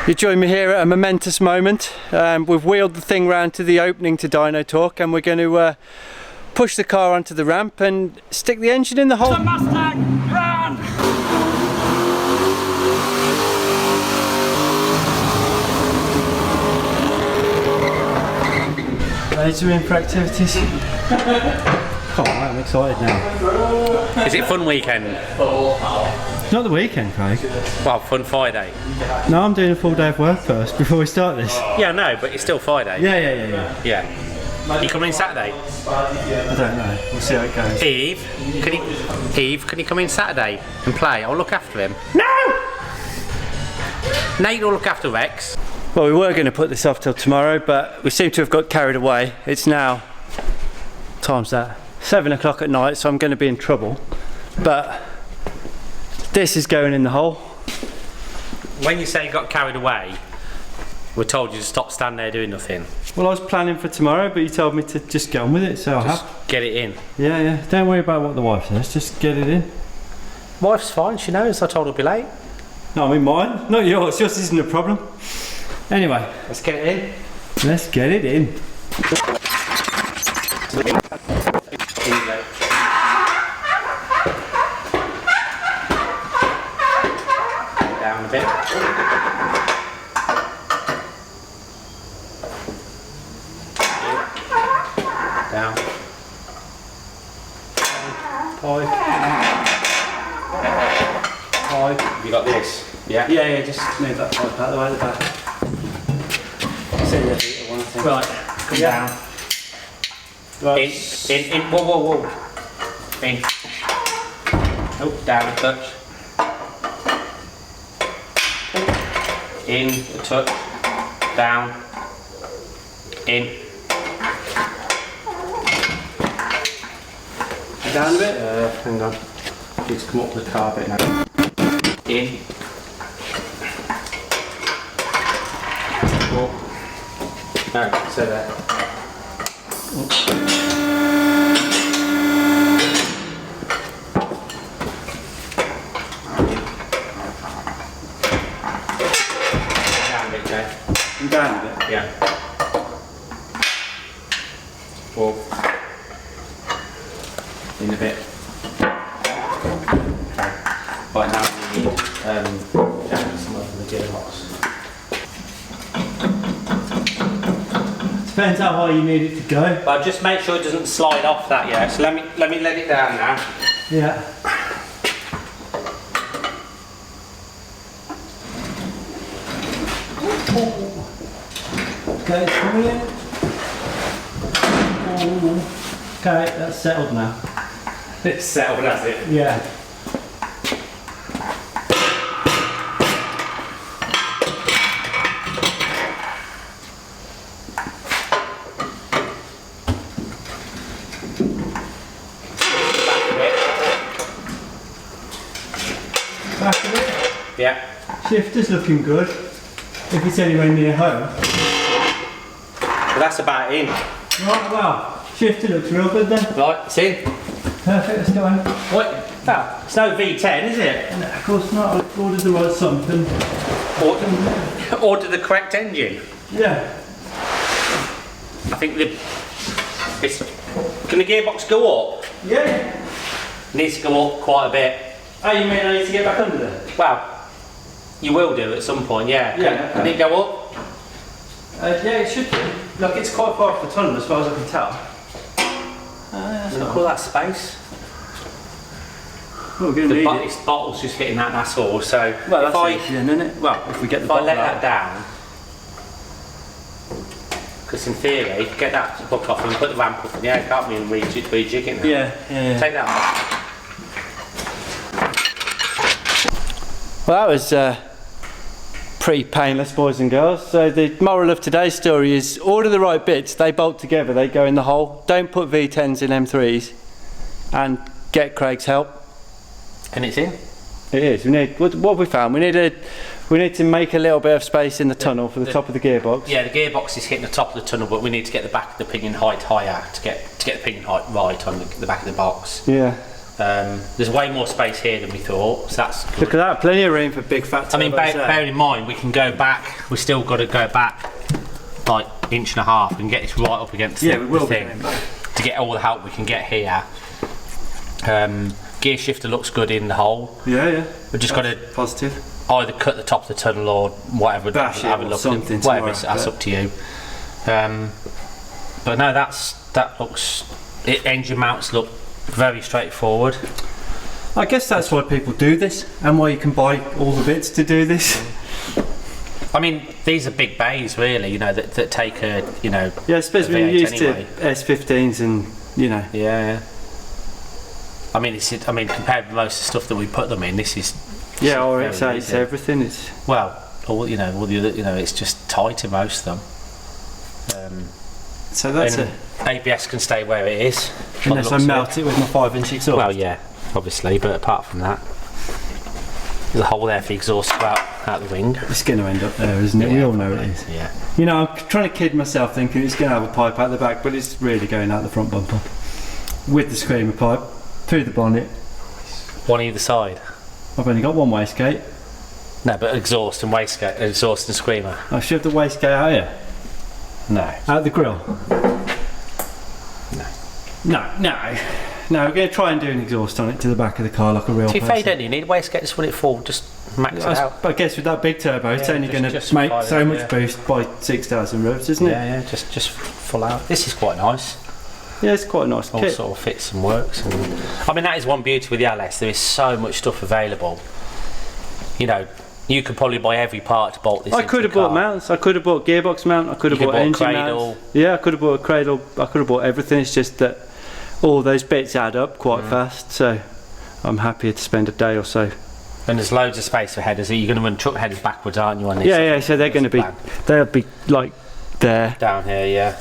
You join me here at a momentous moment. We've wheeled the thing round to the opening to Dynotorque, and we're going to push the car onto the ramp and stick the engine in the hole. The Mustang, run! Later in for activities. Oh, I'm excited now. Is it fun weekend? Not the weekend, Craig. Well, fun Friday. No, I'm doing a full day of work first before we start this. Yeah, no, but it's still Friday. Yeah. You coming in Saturday? I don't know. We'll see how it goes. Eve, can you come in Saturday and play? I'll look after him. No! Nate will look after Rex. Well, we were going to put this off till tomorrow, but we seem to have got carried away. It's now, time's that, 7 o'clock at night, so I'm going to be in trouble. But this is going in the hole. When you say you got carried away, we told you to stop standing there doing nothing. Well, I was planning for tomorrow, but you told me to just get on with it, so I have. Get it in. Yeah. Don't worry about what the wife says, just get it in. Wife's fine, she knows. I told her to be late. No, I mean mine, not yours. Yours isn't a problem. Anyway, let's get it in. Let's get it in. Down a bit. Down. 5. Have you got this? Yeah? Yeah, just move that pipe out the way at the back. Right, come down. Right. In, whoa. In. Oh, down a touch. In, a touch. Down. In. Down a bit? Hang on. Need to come up the car a bit now. In. Oh. No, so there. Down a bit, Jay. Down a bit? Yeah. 4. In a bit. Okay. Right, now we need some of the gearbox. Depends how high you need it to go. But just make sure it doesn't slide off that yet. So let me let it down now. Yeah. Okay, it's coming in. Okay, that's settled now. It's settled, has it? Yeah. Back of it. Yeah. Shifter's looking good. If it's anywhere near home. Well, that's about in. Right, well, shifter looks real good then. Right, it's in. Perfect, let's go in. What? Well, it's no V10, is it? No, of course not, I've ordered the right something. Order the correct engine. Yeah. I think can the gearbox go up? Yeah. Needs to go up quite a bit. Oh, you mean I need to get back under there? Well, you will do at some point, yeah. Yeah. Can it go up? Yeah, it should do. Look, it's quite far off the tunnel as far as I can tell. Look all that space. Oh, we're going to need it. This bottle's just hitting that, that's all. So Well, if that's easy then, isn't it? Well, if we get the bottle let out. that down, because in theory, get that hook off and put the ramp up in the air, can't we, and rejig it now. Yeah. Take that off. Well, that was pretty painless, boys and girls. So the moral of today's story is order the right bits, they bolt together, they go in the hole. Don't put V10s in M3s and get Craig's help. And it's in? It is. We need, what have we found? We need to make a little bit of space in the tunnel for the top of the gearbox. Yeah, the gearbox is hitting the top of the tunnel, but we need to get the back of the pinion height higher to get the pinion height right on the back of the box. Yeah. There's way more space here than we thought, so that's good. Look at that, plenty of room for big fat turbos. I mean, bearing in mind, we can go back, we've still got to go back like inch and a half and get this right up against the thing to get all the help we can get here. Gear shifter looks good in the hole. Yeah. We've just got to positive. Either cut the top of the tunnel or whatever. Bash have it a or look something. at whatever. That's up to you. But no, that looks. Engine mounts look very straightforward. I guess that's why people do this, and why you can buy all the bits to do this. I mean, these are big bays, really. You know that take a Yeah, I suppose when you're used anyway. to S15s and Yeah. I mean, compared with most of the stuff that we put them in, this is. Yeah, or it's everything. It's all the other. It's just tight in most of them. So that's ABS can stay where it is. Unless I melt it with my 5-inch exhaust. Well, yeah, obviously, but apart from that, there's a hole there for the exhaust to go out the wing. It's going to end up there, isn't it? Yeah, we all know it is. Yeah. You know, I'm trying to kid myself thinking it's going to have a pipe out the back, but it's really going out the front bumper. With the screamer pipe, through the bonnet. One either side. I've only got one wastegate. No, but exhaust and wastegate, exhaust and screamer. I shoved the wastegate out here. No. Out the grill. No, we're going to try and do an exhaust on it to the back of the car like a real To be person. fair, you don't need a wastegate, just when it full, just max it out. I guess with that big turbo, it's only going to make so much boost by 6,000 revs, isn't it? Yeah, just full out. This is quite nice. Yeah, it's quite a nice All kit. sort of fits and works. And, I mean, that is one beauty with the LS. There is so much stuff available. You know, you could probably buy every part to bolt this. I could have bought mounts. I could have bought gearbox mount. I could have bought engine cradle. mounts. Yeah, I could have bought a cradle. I could have bought everything. It's just that all those bits add up quite fast. So I'm happier to spend a day or so. And there's loads of space for headers. You're going to run truck headers backwards, aren't you? On this? Yeah. So they're going to be. They'll be like there. Down here, yeah.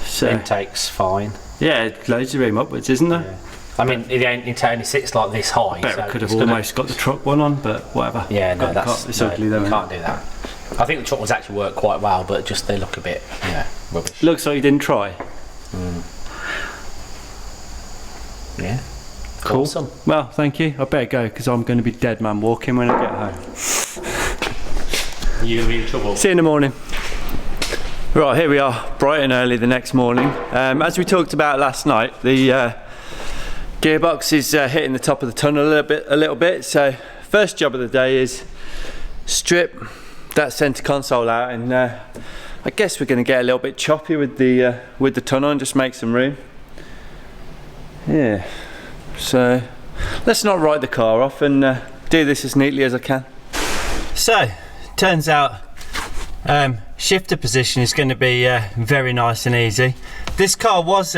So intake's fine. Yeah, loads of room upwards, isn't there? Yeah. I mean, it only sits like this high. Bet so I could have almost got the truck one on, but whatever. Yeah, no, it's ugly though. You can't do that. I think the truck ones actually work quite well, but just they look a bit, rubbish. Looks like you didn't try. Yeah. Cool. Awesome. Well, thank you. I better go because I'm going to be dead man walking when I get home. You're going to be in trouble. See you in the morning. Right, here we are, bright and early the next morning. As we talked about last night, the gearbox is hitting the top of the tunnel a little bit. So, first job of the day is strip that centre console out, and I guess we're going to get a little bit choppy with the tunnel and just make some room. Yeah. So, let's not write the car off and do this as neatly as I can. So, turns out. Shifter position is going to be very nice and easy. This car was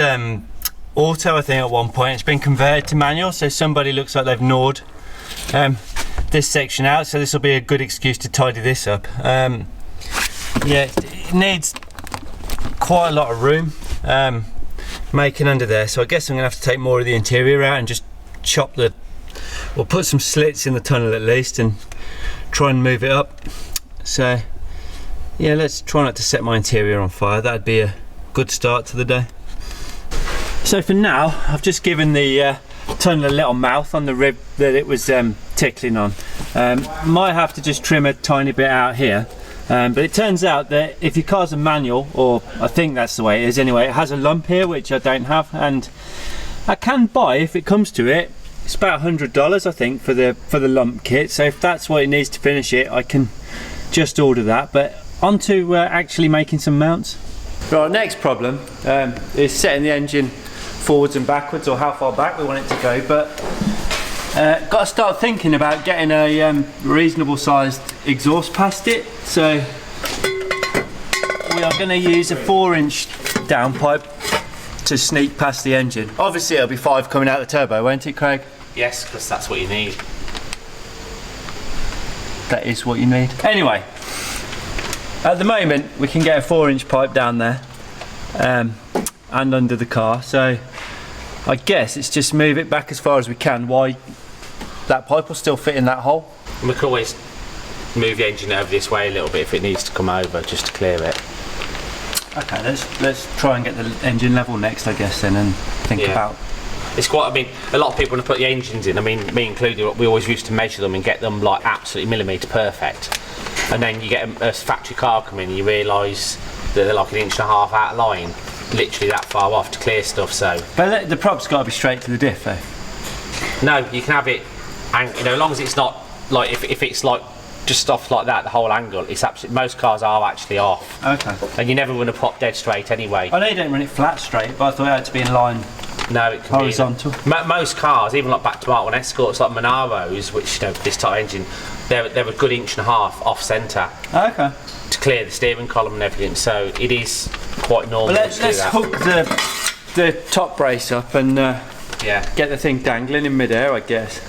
auto, I think, at one point. It's been converted to manual, so somebody looks like they've gnawed this section out, so this will be a good excuse to tidy this up. Yeah, it needs quite a lot of room making under there, so I guess I'm going to have to take more of the interior out and just chop or put some slits in the tunnel at least and try and move it up. So yeah, let's try not to set my interior on fire. That'd be a good start to the day. So for now, I've just given the tunnel a little mouth on the rib that it was tickling on. Might have to just trim a tiny bit out here. But it turns out that if your car's a manual, or I think that's the way it is anyway, it has a lump here, which I don't have, and I can buy, if it comes to it, it's about $100 I think for the lump kit. So if that's what it needs to finish it, I can just order that. But on to actually making some mounts. Right, next problem is setting the engine forwards and backwards, or how far back we want it to go, but got to start thinking about getting a reasonable sized exhaust past it. So we are going to use a 4-inch downpipe to sneak past the engine. Obviously it'll be 5 coming out the turbo, won't it, Craig? Yes, because that's what you need. That is what you need. Anyway, at the moment we can get a 4-inch pipe down there and under the car, so I guess it's just move it back as far as we can. Why? That pipe will still fit in that hole. And we can always move the engine over this way a little bit if it needs to come over, just to clear it. Okay, let's try and get the engine level next, I guess, then, and think about It's quite. I mean, a lot of people want to put the engines in. I mean, me included. We always used to measure them and get them like absolutely millimetre perfect. And then you get a factory car come in, and you realise that they're like 1.5 inches out of line, literally that far off to clear stuff. So. But the prop's got to be straight to the diff, though. No, you can have it, and you know, as long as it's not like if it's like just off like that, the whole angle. It's absolutely most cars are actually off. Okay. And you never want to pop dead straight anyway. I know you don't run it flat straight, but I thought it had to be in line. No, it can horizontal. Be most cars, even like back to Mark 1 Escorts, like Monaros, which you know this type of engine, they're a good 1.5 inches off centre. Okay. To clear the steering column and everything, so it is quite normal. Well, let's hook the top brace up and yeah, get the thing dangling in mid-air, I guess.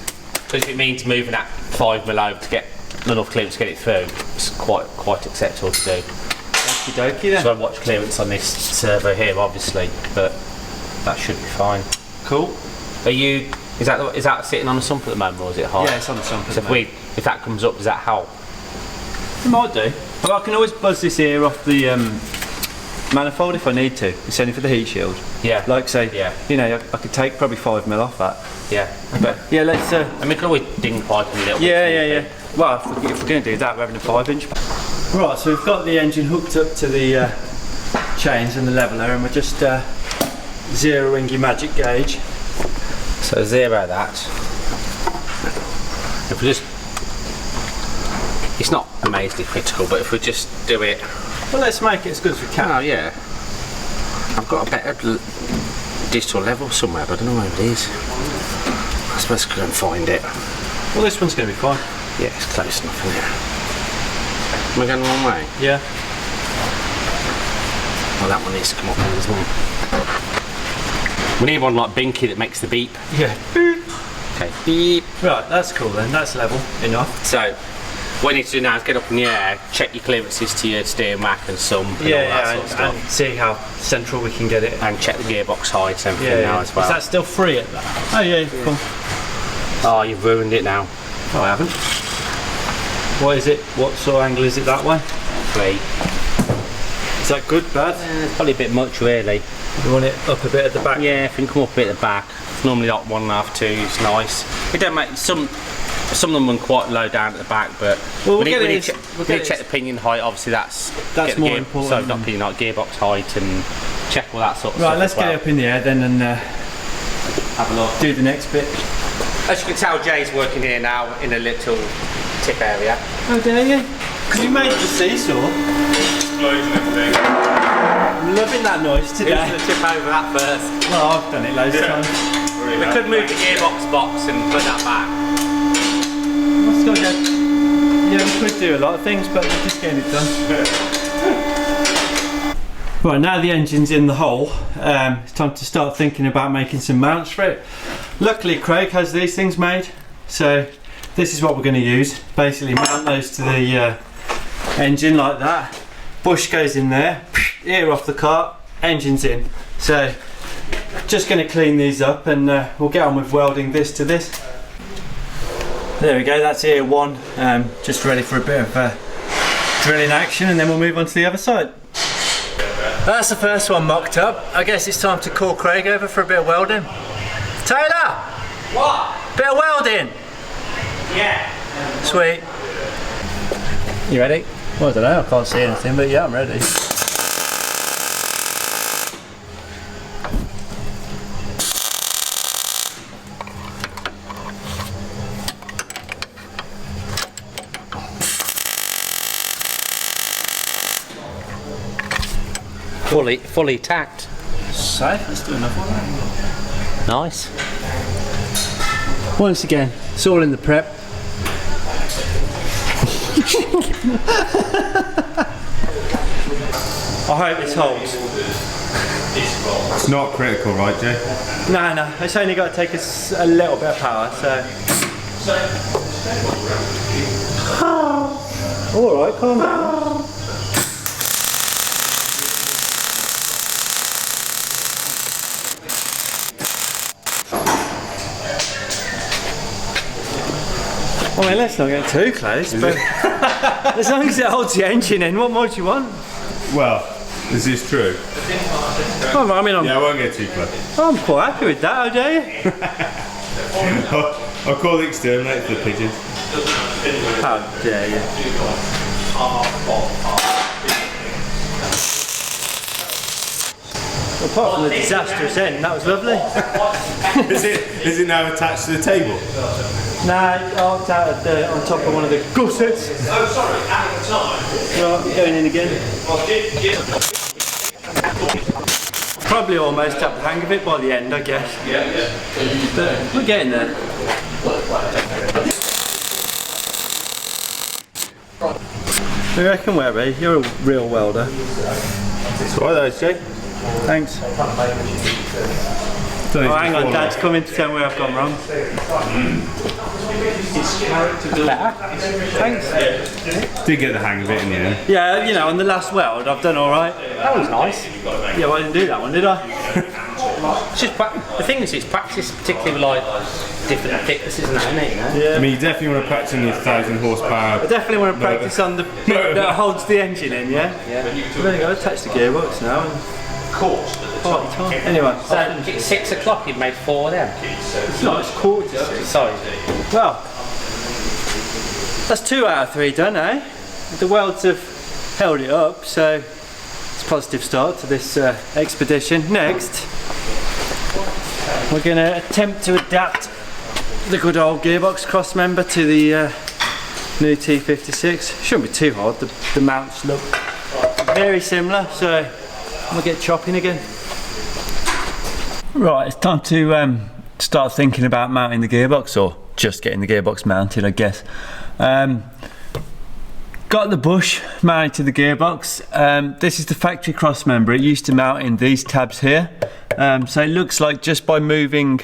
Because if it means moving that 5 mil over to get enough clearance to get it through, it's quite acceptable to do. Okie dokie then. So I watch clearance on this servo here, obviously, but that should be fine. Cool. Are you? Is that sitting on a sump at the moment, or is it high? Yeah, it's on the sump. So if that comes up, does that help? It might do. But I can always buzz this ear off the manifold if I need to. It's only for the heat shield. Yeah. Like say, yeah. You know, I could take probably 5 mil off that. Yeah. But yeah, let's. I mean, we can always ding pipe a little bit. Yeah. Well, if we're going to do that, we're having a 5-inch. Right, so we've got the engine hooked up to the chains and the leveler, and we're just zeroing your magic gauge. So zero that. If we just, it's not amazingly critical, but if we just do it. Well, let's make it as good as we can. Oh yeah. I've got a better digital level somewhere, but I don't know where it is. I suppose I go and find it. Well, this one's going to be fine. Yeah, it's close enough, isn't it? Am I going the wrong way? Yeah. Well, that one needs to come up as well. We need one like Binky that makes the beep. Yeah. Okay, beep. Right, that's cool then. That's level enough. So, what you need to do now is get up in the air, check your clearances to your steering rack and sump and all that sort of stuff. And see how central we can get it. And check the gearbox height and everything now as well. Is that still free at that? Oh yeah, cool. Oh, you've ruined it now. Oh, I haven't. What is it? What sort of angle is it that way? 3. Is that good, bad? It's probably a bit much really. You want it up a bit at the back? Yeah, if you can come up a bit at the back. It's normally like 1.5, 2, it's nice. It don't make some of them run quite low down at the back, but well, we need to check the pinion height. Obviously, that's more important. So not pinion height, gearbox height, and check all that sort of stuff. Right, let's get it up in the air then and have a look. Do the next bit. As you can tell, Jay's working here now in a little tip area. Oh, dare you? Because you made the seesaw. Explosion everything. I'm loving that noise today. Who's going to tip over that first? Well, I've done it loads of times. We could move the gearbox box and put that back. Let's go again. Yeah, we could do a lot of things, but we're just getting it done. Right, now the engine's in the hole, it's time to start thinking about making some mounts for it. Luckily Craig has these things made, so this is what we're going to use. Basically mount those to the engine like that. Bush goes in there, ear off the cart, engine's in. So just going to clean these up and we'll get on with welding this to this. There we go, that's ear 1, just ready for a bit of drilling action, and then we'll move on to the other side. That's the first one mocked up. I guess it's time to call Craig over for a bit of welding. Taylor! What? Bit of welding! Yeah. Sweet. You ready? Well, I don't know, I can't see anything, but yeah, I'm ready. Fully tacked. Safe, let's do another one. Nice. Once again, it's all in the prep. I hope this holds. It's not critical, right, Jay? No, it's only got to take us a little bit of power, so. Alright, calm down. I mean, let's not get too close, but as long as it holds the engine in, what more do you want? Well, Is this true? Oh, I mean, Yeah, I won't get too close. I'm quite happy with that, how dare you? I'll call the exterminator for the pigeons. How dare you? Well, apart from the disastrous end, that was lovely. Is it now attached to the table? Nah, on top of one of the gussets. Oh, sorry, at the time. Right, going in again. Probably almost have the hang of it by the end, I guess. Yeah. But we're getting there. I reckon we're ready. You're a real welder. It's alright though, Jay. Thanks. Oh, hang on, Dad's coming to tell me where I've gone wrong. Better. Thanks. Did get the hang of it in the end. Yeah, you know, on the last weld, I've done all right. That was nice. Yeah, well, I didn't do that one, did I? It's just the thing is, it's practice, particularly with like different thicknesses and that, isn't it? You know? Yeah. I mean, you definitely want to practice on your 1,000 horsepower. I definitely want to practice on the bit that holds the engine in, yeah? Yeah. We've only got to touch the gearbox now. And party time. Anyway, So at 6 o'clock, you've made 4 of them. it's not, it's quarter to 6. Sorry. Well, that's 2 out of 3 done, eh? The welds have held it up, so it's a positive start to this expedition. Next, we're going to attempt to adapt the good old gearbox cross member to the new T56. Shouldn't be too hard, the mounts look very similar, so we'll get chopping again. Right, it's time to start thinking about mounting the gearbox, or just getting the gearbox mounted, I guess. Got the bush mounted to the gearbox. This is the factory cross member. It used to mount in these tabs here. So it looks like just by moving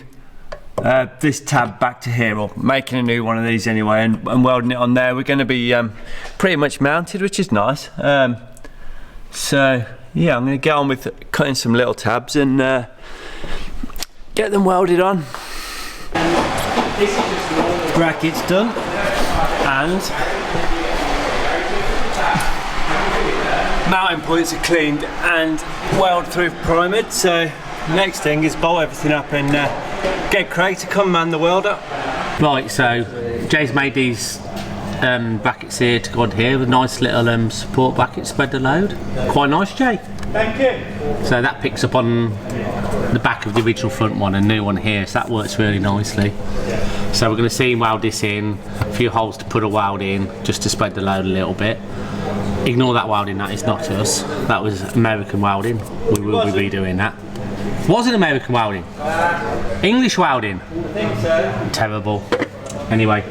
this tab back to here, or making a new one of these anyway, and welding it on there, we're going to be pretty much mounted, which is nice. So yeah, I'm going to get on with cutting some little tabs and get them welded on. Brackets done, and mounting points are cleaned and weld through primered. So next thing is bolt everything up and get Craig to come man the welder. Right, so Jay's made these brackets here to go on here with nice little support brackets, spread the load. Quite nice, Jay. Thank you. So that picks up on the back of the original front one, and new one here, so that works really nicely. So we're going to see him weld this in, a few holes to put a weld in, just to spread the load a little bit. Ignore that welding, that is not us. That was American welding. We will be redoing that. Wasn't American welding. English welding. I think so. Terrible. Anyway,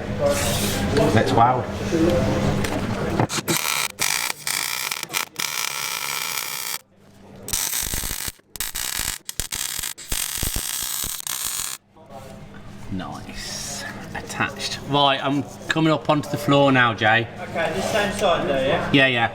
let's weld. Nice. Attached. Right, I'm coming up onto the floor now, Jay. Okay, this same side there, yeah? Yeah, yeah.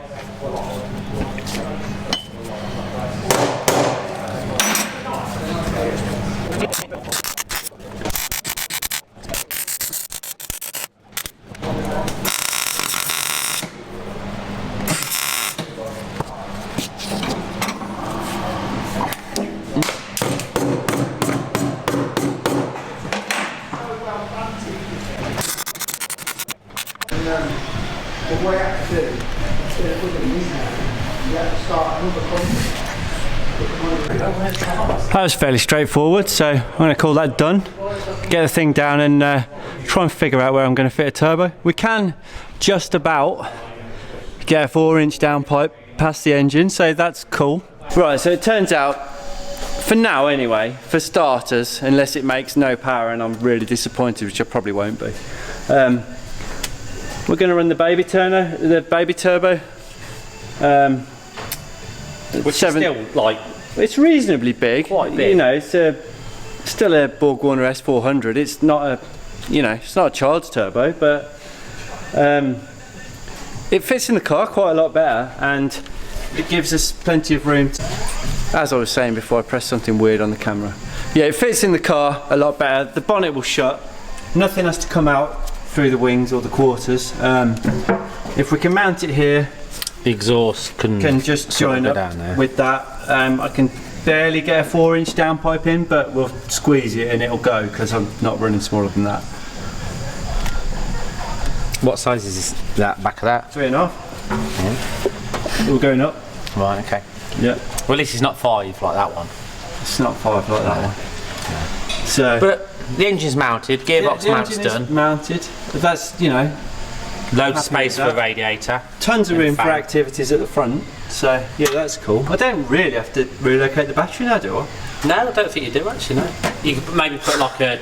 That was fairly straightforward, so I'm going to call that done. Get the thing down and try and figure out where I'm going to fit a turbo. We can just about get a 4-inch downpipe past the engine, so that's cool. Right, so it turns out, for now anyway, for starters, unless it makes no power and I'm really disappointed, which I probably won't be, we're going to run the baby turbo. Which is still like, it's reasonably big. Quite big. You know, it's still a Borg Warner S400. It's not a, you know, it's not a child's turbo, but it fits in the car quite a lot better, and it gives us plenty of room. As I was saying before, I pressed something weird on the camera. Yeah, it fits in the car a lot better. The bonnet will shut. Nothing has to come out through the wings or the quarters. If we can mount it here, The exhaust can just sort of join go up down there. with that. I can barely get a 4-inch downpipe in, but we'll squeeze it and it'll go because I'm not running smaller than that. What size is that back of that? 3.5. Yeah. All going up. Right, okay. Yeah. Well, at least it's not 5 like that one. It's not 5 like that one. So. But the engine's mounted, gearbox the mount's engine is done. mounted. But that's, you know, Loads of space with for a that. radiator. Tons of And room for fan. activities at the front. So yeah, that's cool. I don't really have to relocate the battery now, do I? No, I don't think you do actually. No. You could maybe put like a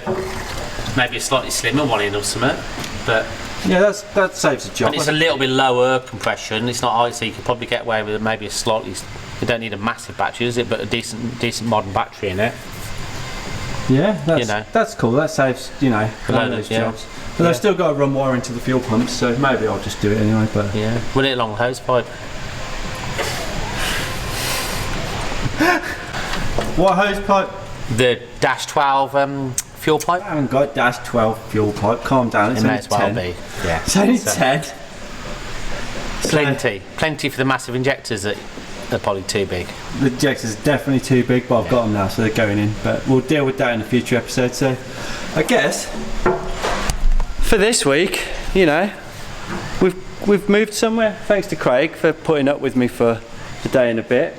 slightly slimmer one in or something, but. Yeah, that saves a job. And it's a little bit lower compression. It's not high, so you could probably get away with maybe a slightly. You don't need a massive battery, is it? But a decent modern battery in it. Yeah, that's, you know. That's cool. That saves, you know, one of those yeah. jobs. But I've still got to run wire into the fuel pumps, so maybe I'll just do it anyway. But Yeah, run it along the hose pipe. what hose pipe? The dash 12 fuel pipe. I haven't got dash 12 fuel pipe. Calm down. It's It may only as well 10. be. Yeah. It's only So, 10. plenty for the massive injectors that are probably too big. The injector's definitely too big, but I've got them now, so they're going in. But we'll deal with that in a future episode. So, I guess for this week, you know, we've moved somewhere. Thanks to Craig for putting up with me for a day and a bit.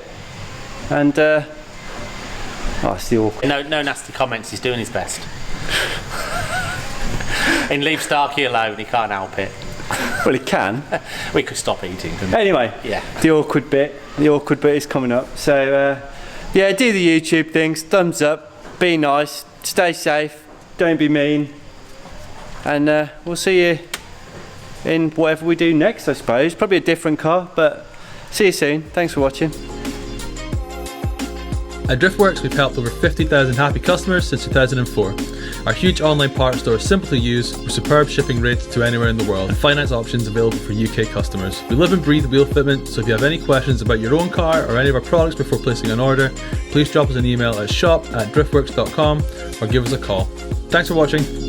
And it's the awkward. No nasty comments. He's doing his best. And leave Starkey alone. He can't help it. Well, he can. We could stop eating. Couldn't we? Anyway, Yeah. the awkward bit is coming up. So yeah, do the YouTube things. Thumbs up. Be nice. Stay safe. Don't be mean. And we'll see you in whatever we do next, I suppose. Probably a different car, but see you soon. Thanks for watching. At Driftworks, we've helped over 50,000 happy customers since 2004. Our huge online parts store is simple to use, with superb shipping rates to anywhere in the world, and finance options available for UK customers. We live and breathe wheel fitment, so if you have any questions about your own car or any of our products before placing an order, please drop us an email at shop@driftworks.com or give us a call. Thanks for watching.